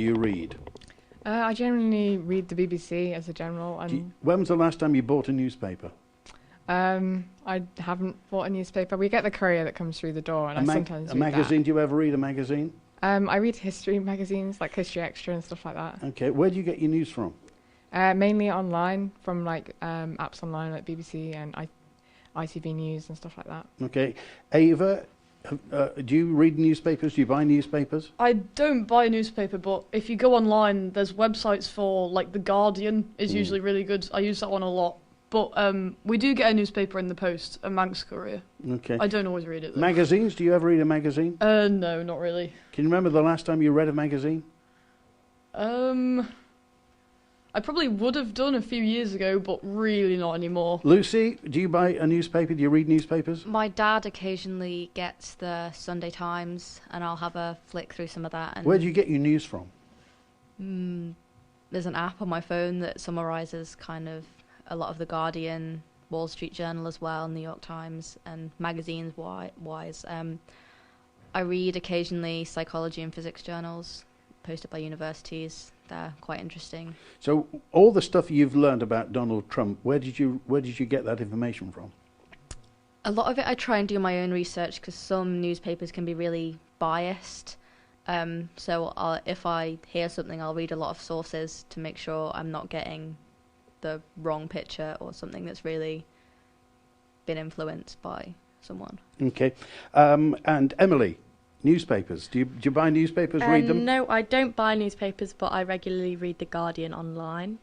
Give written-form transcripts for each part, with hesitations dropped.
you read? I generally read the BBC as a general. And When was the last time you bought a newspaper? I haven't bought a newspaper. We get the courier that comes through the door, and I sometimes read a magazine? that. Do you ever read a magazine? I read history magazines, like History Extra and stuff like that. Okay, where do you get your news from? Mainly online, from like apps online like BBC and ITV News and stuff like that. Okay, Ava, do you read newspapers? Do you buy newspapers? I don't buy a newspaper, but if you go online, there's websites for, like, The Guardian is usually really good. I use that one a lot. But we do get a newspaper in the post, a Manx Courier. Okay. I don't always read it, though. Magazines? Do you ever read a magazine? No, not really. Can you remember the last time you read a magazine? I probably would have done a few years ago, but really not anymore. Lucy, do you buy a newspaper? Do you read newspapers? My dad occasionally gets the Sunday Times, and I'll have a flick through some of that. And Where do you get your news from? there's an app on my phone that summarises kind of a lot of The Guardian, Wall Street Journal as well, New York Times, and magazines wise. I read occasionally psychology and physics journals posted by universities. They're quite interesting. So all the stuff you've learned about Donald Trump, where did you get that information from? A lot of it I try and do my own research because some newspapers can be really biased. So if I hear something, I'll read a lot of sources to make sure I'm not getting the wrong picture or something that's really been influenced by someone. Okay. And Emily, newspapers. Do you buy newspapers, read them? No, I don't buy newspapers, but I regularly read The Guardian online.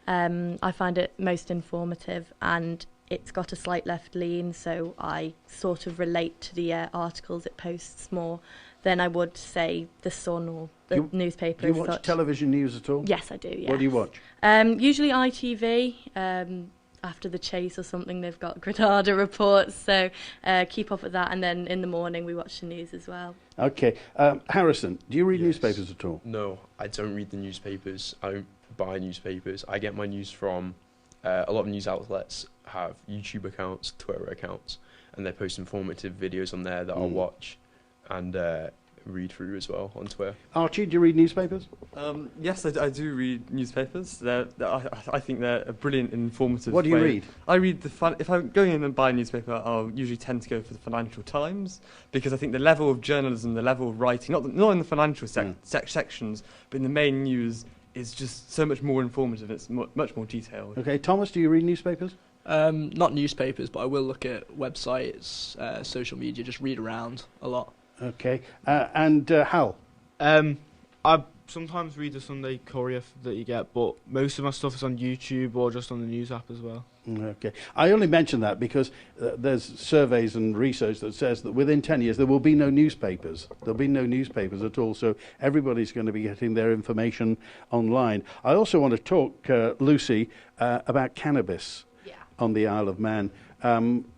I find it most informative, and it's got a slight left lean, so I sort of relate to the articles it posts more than I would, say, The Sun or the newspaper. Do you watch television news at all? Yes, I do, yes. What do you watch? Usually ITV. After the chase or something, they've got Granada reports, so keep up with that, and then in the morning we watch the news as well. Okay. Harrison, do you read newspapers at all? No, I don't read the newspapers. I don't buy newspapers. I get my news from a lot of news outlets have YouTube accounts, Twitter accounts, and they post informative videos on there that I'll watch and read through as well on Twitter. Archie, do you read newspapers? Yes, I do read newspapers. I think they're a brilliant, informative. What do you read? I read if I'm going in and buy a newspaper, I'll usually tend to go for the Financial Times because I think the level of journalism, the level of writing, not in the financial sections, but in the main news, is just so much more informative. It's much more detailed. Okay, Thomas, do you read newspapers? Not newspapers, but I will look at websites, social media, just read around a lot. Okay. And Hal? I sometimes read the Sunday Courier that you get, but most of my stuff is on YouTube or just on the news app as well. Okay. I only mention that because there's surveys and research that says that within 10 years there will be no newspapers. There'll be no newspapers at all, so everybody's going to be getting their information online. I also want to talk, Lucy, about cannabis on the Isle of Man.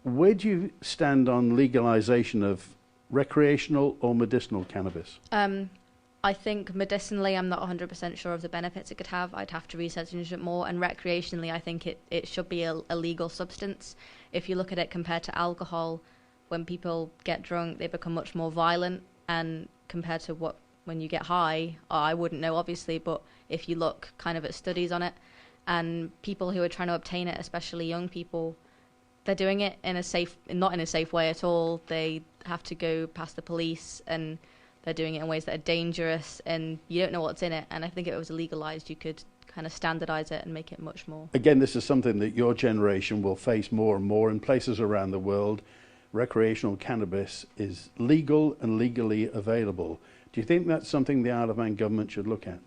Where do you stand on legalization of recreational or medicinal cannabis? I think medicinally I'm not 100% sure of the benefits it could have. I'd have to research into it more. And recreationally, I think it should be a legal substance. If you look at it compared to alcohol, when people get drunk, they become much more violent. And compared to when you get high, I wouldn't know, obviously, but if you look kind of at studies on it, and people who are trying to obtain it, especially young people, they're doing it not in a safe way at all. They have to go past the police, and they're doing it in ways that are dangerous, and you don't know what's in it. And I think if it was legalized, you could kind of standardize it and make it much more. Again, this is something that your generation will face more and more in places around the world. Recreational cannabis is legal and legally available. Do you think that's something the Isle of Man government should look at?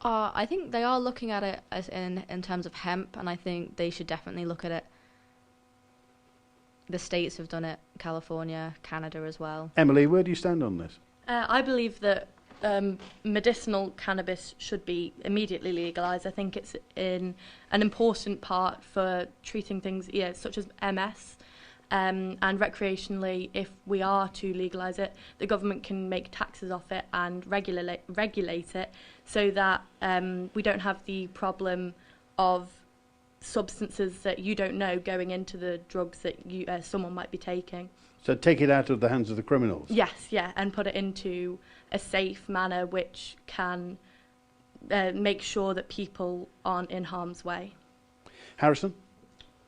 I think they are looking at it as in terms of hemp, and I think they should definitely look at it. The states have done it, California, Canada as well. Emily, where do you stand on this? I believe that medicinal cannabis should be immediately legalised. I think it's an important part for treating things such as MS. And recreationally, if we are to legalise it, the government can make taxes off it and regulate it so that we don't have the problem of substances that you don't know going into the drugs that someone might be taking. So take it out of the hands of the criminals? Yes, and put it into a safe manner which can make sure that people aren't in harm's way. Harrison?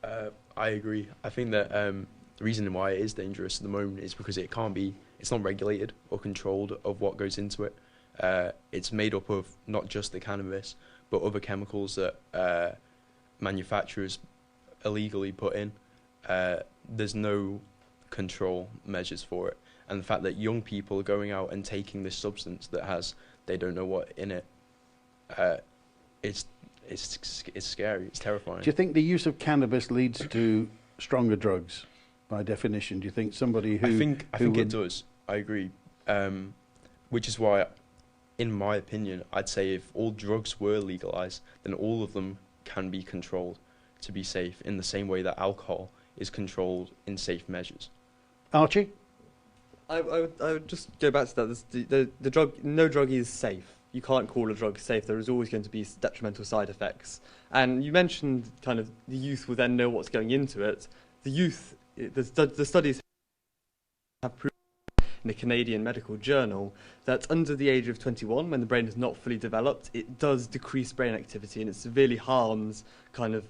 I agree. I think that the reason why it is dangerous at the moment is because it's not regulated or controlled of what goes into it. It's made up of not just the cannabis, but other chemicals that manufacturers illegally put in. There's no control measures for it. And the fact that young people are going out and taking this substance that has, they don't know what in it, it's scary, it's terrifying. Do you think the use of cannabis leads to stronger drugs, by definition? Do you think somebody who... I think it does. I agree. Which is why, in my opinion, I'd say if all drugs were legalised, then all of them can be controlled to be safe in the same way that alcohol is controlled in safe measures. Archie? I would just go back to that. The drug, no drug is safe. You can't call a drug safe. There is always going to be detrimental side effects. And you mentioned kind of the youth will then know what's going into it. The youth, the studies have proven in the Canadian Medical Journal that under the age of 21, when the brain is not fully developed, it does decrease brain activity and it severely harms kind of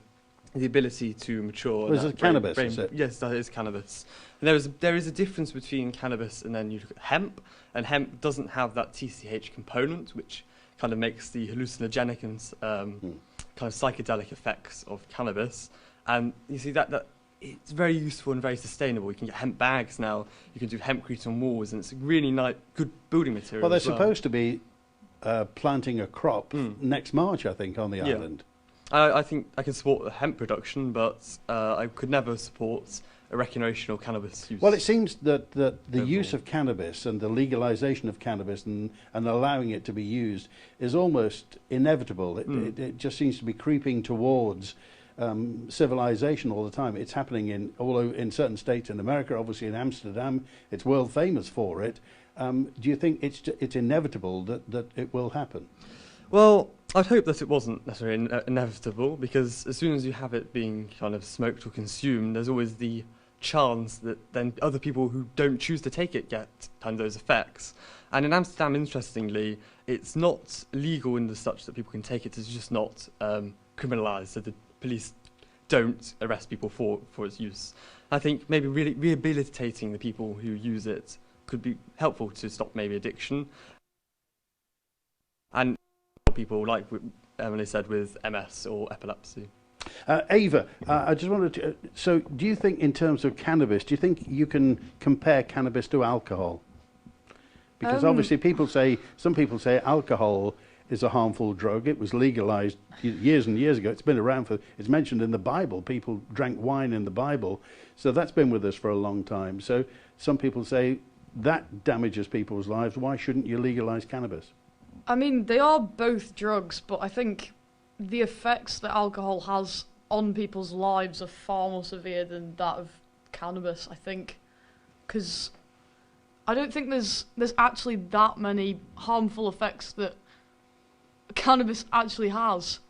the ability to mature. Well, is it cannabis, is it? Yes, that is cannabis. And there is a difference between cannabis and then you look at hemp, and hemp doesn't have that TCH component, which kind of makes the hallucinogenic and kind of psychedelic effects of cannabis. And you see that it's very useful and very sustainable. You can get hemp bags now, you can do hempcrete on walls, and it's really nice, good building material. Well, they're supposed to be planting a crop next March, I think, on the island. I think I can support the hemp production, but I could never support a recreational cannabis use. Well, it seems that the use of cannabis and the legalization of cannabis and allowing it to be used is almost inevitable. It just seems to be creeping towards civilization all the time. It's happening in certain states in America, obviously in Amsterdam. It's world famous for it. Do you think it's inevitable that it will happen? Well, I'd hope that it wasn't necessarily inevitable, because as soon as you have it being kind of smoked or consumed, there's always the chance that then other people who don't choose to take it get kind of those effects. And in Amsterdam, interestingly, it's not legal in the such that people can take it. It's just not criminalised, so the police don't arrest people for its use. I think maybe really rehabilitating the people who use it could be helpful to stop maybe addiction. And people, like Emily said, with MS or epilepsy. Ava, I just wanted to... So do you think in terms of cannabis, do you think you can compare cannabis to alcohol? Because obviously some people say alcohol is a harmful drug. It was legalized years and years ago. It's been around it's mentioned in the Bible. People drank wine in the Bible. So that's been with us for a long time. So some people say that damages people's lives. Why shouldn't you legalize cannabis? I mean, they are both drugs, but I think the effects that alcohol has on people's lives are far more severe than that of cannabis, I think. Because I don't think there's actually that many harmful effects that cannabis actually has,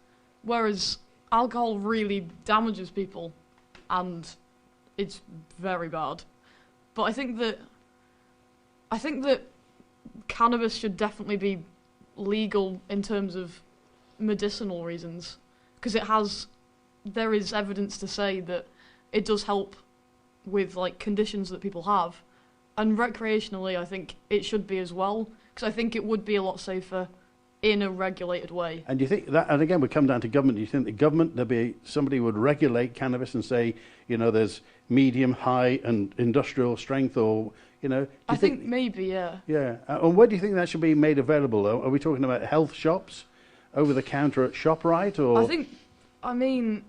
whereas alcohol really damages people, and it's very bad. But I think that cannabis should definitely be legal in terms of medicinal reasons, because there is evidence to say that it does help with like conditions that people have, and recreationally I think it should be as well, because I think it would be a lot safer in a regulated way. And do you think that, and again we come down to government, do you think the government, somebody would regulate cannabis and say, there's medium, high and industrial strength, or I think maybe, yeah. Yeah. And where do you think that should be made available, though? Are we talking about health shops, over the counter at ShopRite, or? I mean,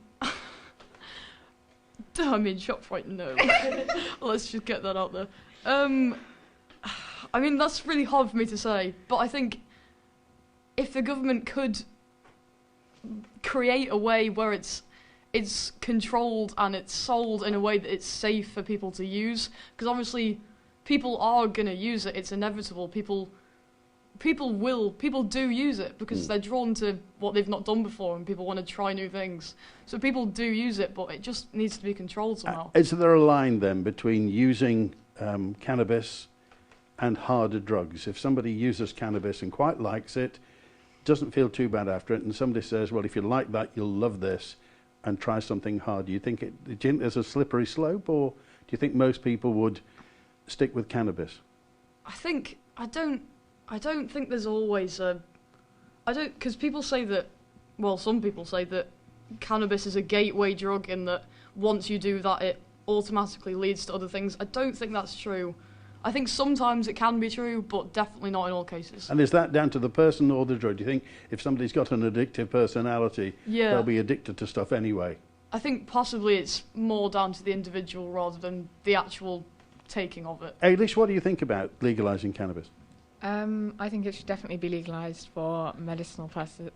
ShopRite, no. Let's just get that out there. I mean, that's really hard for me to say, but I think if the government could create a way where it's controlled and it's sold in a way that it's safe for people to use, because obviously people are going to use it. It's inevitable. People do use it because they're drawn to what they've not done before, and people want to try new things. So people do use it, but it just needs to be controlled somehow. Is there a line then between using cannabis and harder drugs? If somebody uses cannabis and quite likes it, doesn't feel too bad after it, and somebody says, well, if you like that, you'll love this, and try something hard. Do you think there's a slippery slope, or do you think most people would stick with cannabis? I don't think there's always because people say that, well, some people say that cannabis is a gateway drug in that once you do that, it automatically leads to other things. I don't think that's true. I think sometimes it can be true, but definitely not in all cases. And is that down to the person or the drug? Do you think if somebody's got an addictive personality, they'll be addicted to stuff anyway? I think possibly it's more down to the individual rather than the actual taking of it. Ailish, what do you think about legalising cannabis? I think it should definitely be legalised for medicinal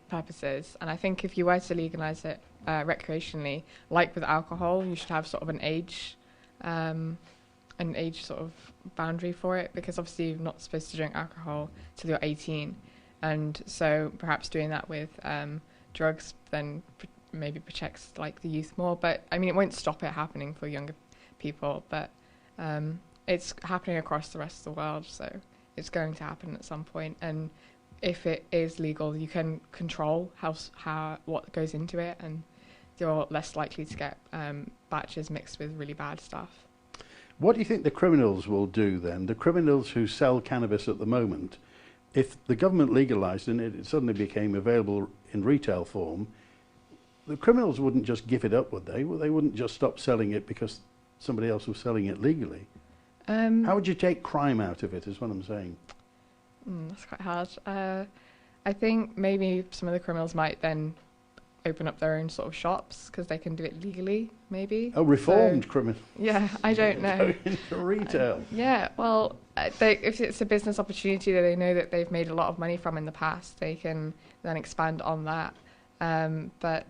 purposes, and I think if you were to legalise it recreationally, like with alcohol, you should have sort of an age sort of boundary for it, because obviously you're not supposed to drink alcohol till you're 18, and so perhaps doing that with drugs then maybe protects like the youth more. But I mean, it won't stop it happening for younger people, but it's happening across the rest of the world, so it's going to happen at some point. And if it is legal, you can control how what goes into it, and you're less likely to get batches mixed with really bad stuff. What do you think the criminals will do then? The criminals who sell cannabis at the moment, if the government legalised and it suddenly became available in retail form, the criminals wouldn't just give it up, would they? Well, they wouldn't just stop selling it because somebody else was selling it legally. How would you take crime out of it, is what I'm saying? That's quite hard. I think maybe some of the criminals might then open up their own sort of shops because they can do it legally, maybe. Oh, reformed criminal. Yeah, I don't know. Go into retail. Yeah, well, if it's a business opportunity that they know that they've made a lot of money from in the past, they can then expand on that. But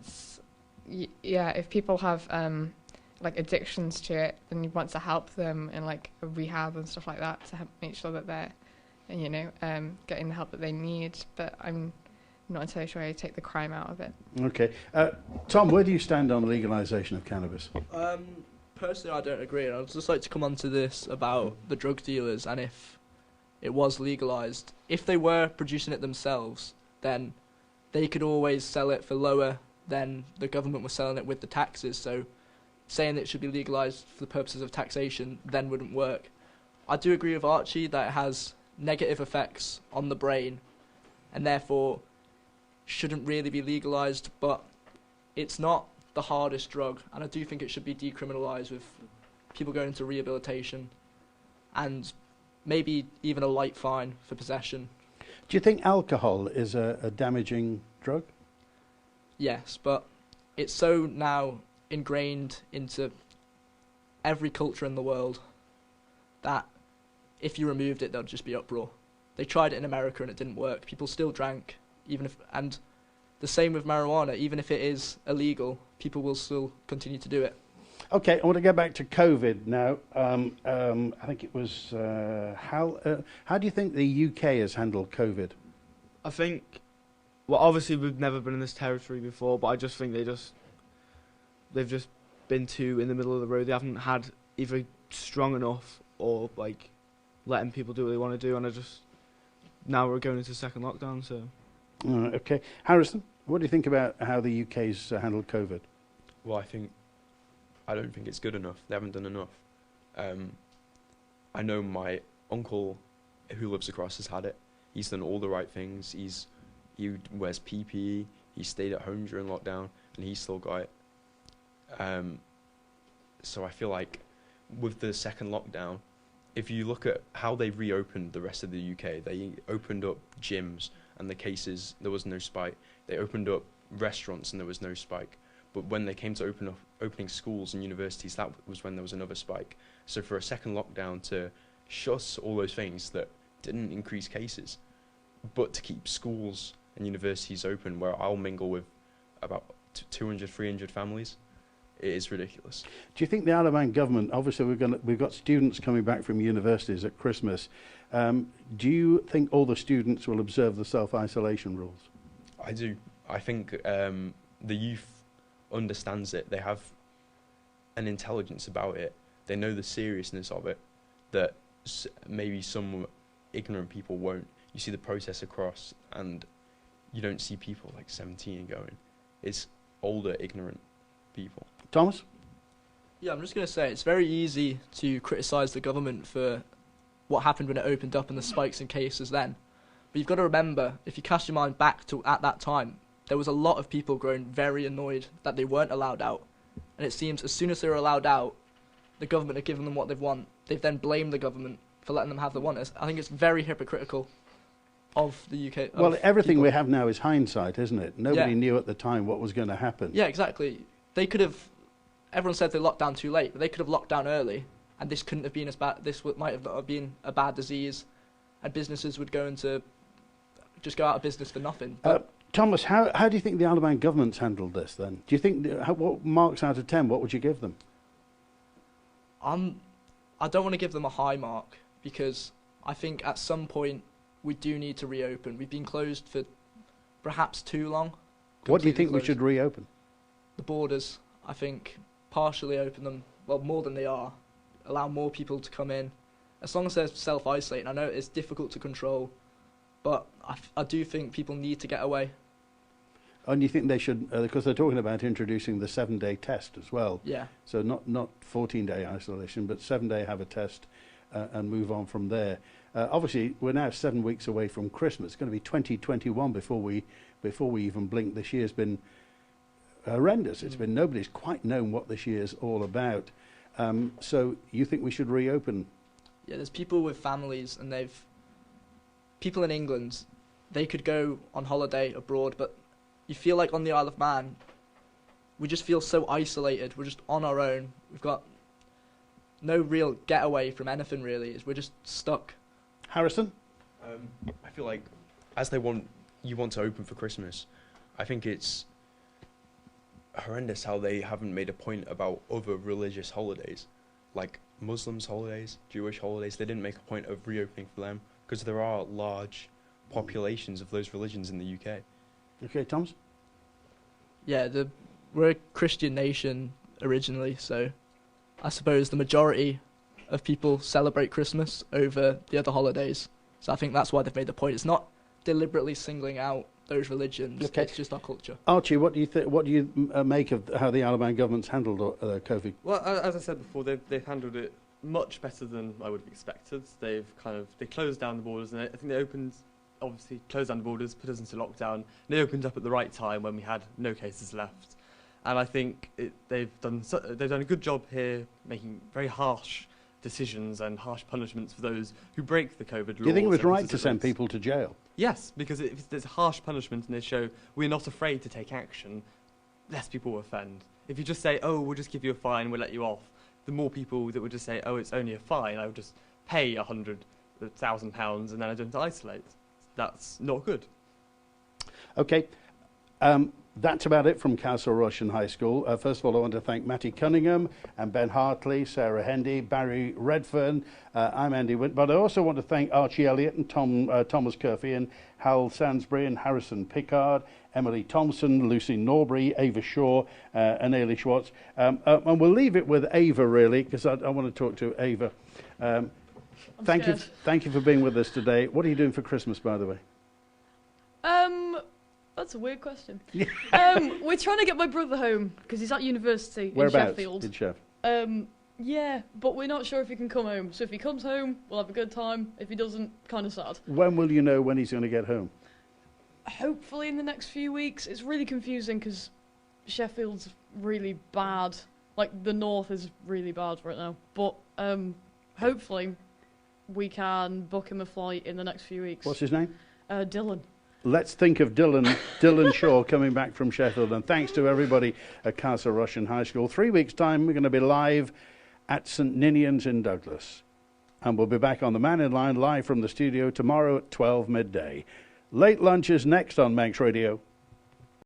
yeah, if people have like addictions to it, then you want to help them in like a rehab and stuff like that to help make sure that they're, getting the help that they need. But I'm not entirely sure how you take the crime out of it. Okay. Tom, where do you stand on legalisation of cannabis? Personally, I don't agree. I'd just like to come on to this about the drug dealers, and if it was legalised, if they were producing it themselves, then they could always sell it for lower than the government was selling it with the taxes. So saying it should be legalised for the purposes of taxation then wouldn't work. I do agree with Archie that it has negative effects on the brain and therefore shouldn't really be legalised, but it's not the hardest drug, and I do think it should be decriminalised with people going into rehabilitation and maybe even a light fine for possession. Do you think alcohol is a damaging drug? Yes, but it's so now ingrained into every culture in the world that if you removed it, there'd just be uproar. They tried it in America and it didn't work. People still drank, and the same with marijuana. Even if it is illegal, people will still continue to do it. Okay, I want to go back to COVID now. I think it was how do you think the UK has handled COVID? I think, well, obviously we've never been in this territory before, but I just think they've just been too in the middle of the road. They haven't had either strong enough or like letting people do what they want to do, and now we're going into second lockdown. So, okay, Harrison, what do you think about how the UK's handled COVID? Well, I don't think it's good enough. They haven't done enough. I know my uncle, who lives across, has had it. He's done all the right things. He wears PPE. He stayed at home during lockdown, and he still got it. So I feel like with the second lockdown, if you look at how they reopened the rest of the UK, they opened up gyms and the cases, there was no spike. They opened up restaurants and there was no spike. But when they came to opening schools and universities, that was when there was another spike. So for a second lockdown to shut all those things that didn't increase cases, but to keep schools and universities open, where I'll mingle with about 200, 300 families, it is ridiculous. Do you think the Isle of Man government, obviously we've got students coming back from universities at Christmas, do you think all the students will observe the self-isolation rules? I do. I think the youth understands it. They have an intelligence about it. They know the seriousness of it that maybe some ignorant people won't. You see the protests across, and you don't see people like 17 going. It's older, ignorant people. Thomas? Yeah, I'm just going to say it's very easy to criticise the government for what happened when it opened up and the spikes in cases then. But you've got to remember, if you cast your mind back to at that time, there was a lot of people growing very annoyed that they weren't allowed out. And it seems as soon as they were allowed out, the government had given them what they want. They've then blamed the government for letting them have what they want. I think it's very hypocritical of the UK. Well, everything people. we have now is hindsight, isn't it? Nobody Yeah. knew at the time what was going to happen. Yeah, exactly. They could have. Everyone said they locked down too late, but they could have locked down early, and this couldn't have been as bad. Might have not have been a bad disease, and businesses would go just go out of business for nothing. But Thomas, how do you think the Isle of Man government's handled this then? Do you think, what marks out of 10, what would you give them? I don't want to give them a high mark because I think at some point we do need to reopen. We've been closed for perhaps too long. What do you think Completely we should reopen? The borders, I think, partially open them, well, more than they are. Allow more people to come in. As long as they're self-isolating. I know it's difficult to control, but I do think people need to get away. And you think they should, because they're talking about introducing the 7-day test as well. Yeah. So not 14-day isolation, but 7-day have a test and move on from there. Obviously, we're now 7 weeks away from Christmas. It's going to be 2021 before we even blink. This year's been horrendous. It's been, nobody's quite known what this year's all about. So you think we should reopen? Yeah, there's people with families, and people in England, they could go on holiday abroad, but you feel like on the Isle of Man, we just feel so isolated. We're just on our own. We've got no real getaway from anything, really. We're just stuck. Harrison? I feel like as you want to open for Christmas, I think it's horrendous how they haven't made a point about other religious holidays, like Muslims' holidays, Jewish holidays. They didn't make a point of reopening for them because there are large populations of those religions in the UK. Okay, Thomas? Yeah, we're a Christian nation originally, so I suppose the majority of people celebrate Christmas over the other holidays. So I think that's why they've made the point. It's not deliberately singling out those religions. Okay. It's just our culture. Archie, what do you think? What do you make of how the Isle of Man government's handled COVID? Well, as I said before, they've handled it much better than I would have expected. They closed down the borders, and I think they obviously closed down the borders, put us into lockdown. And they opened up at the right time when we had no cases left. And I think they've done a good job here, making very harsh decisions and harsh punishments for those who break the COVID laws. Do you think it was right to send people to jail? Yes, because if there's a harsh punishment and they show we're not afraid to take action, less people will offend. If you just say, oh, we'll just give you a fine, we'll let you off, the more people that would just say, oh, it's only a fine, I would just pay £100,000 and then I don't isolate. That's not good. Okay. That's about it from Castle Rushen High School. First of all, I want to thank Matty Cunningham and Ben Hartley, Sarah Hendy, Barry Redfern. I'm Andy Wint, but I also want to thank Archie Elliott and Thomas Curfey and Hal Sansbury and Harrison Pickard, Emily Thompson, Lucy Norbury, Ava Shaw and Ailey Schwartz. And we'll leave it with Ava, really, because I want to talk to Ava. Thank you for being with us today. What are you doing for Christmas, by the way? That's a weird question. We're trying to get my brother home because he's at university in Sheffield. In Sheffield? Yeah, but we're not sure if he can come home. So if he comes home, we'll have a good time. If he doesn't, kind of sad. When will you know when he's going to get home? Hopefully in the next few weeks. It's really confusing because Sheffield's really bad. Like, the north is really bad right now. But hopefully we can book him a flight in the next few weeks. What's his name? Dylan. Let's think of Dylan Shaw coming back from Sheffield. And thanks to everybody at Castle Rushen High School. 3 weeks' time, we're going to be live at St Ninian's in Douglas. And we'll be back on the Mannin line live from the studio tomorrow at 12 midday. Late lunch is next on Manx Radio.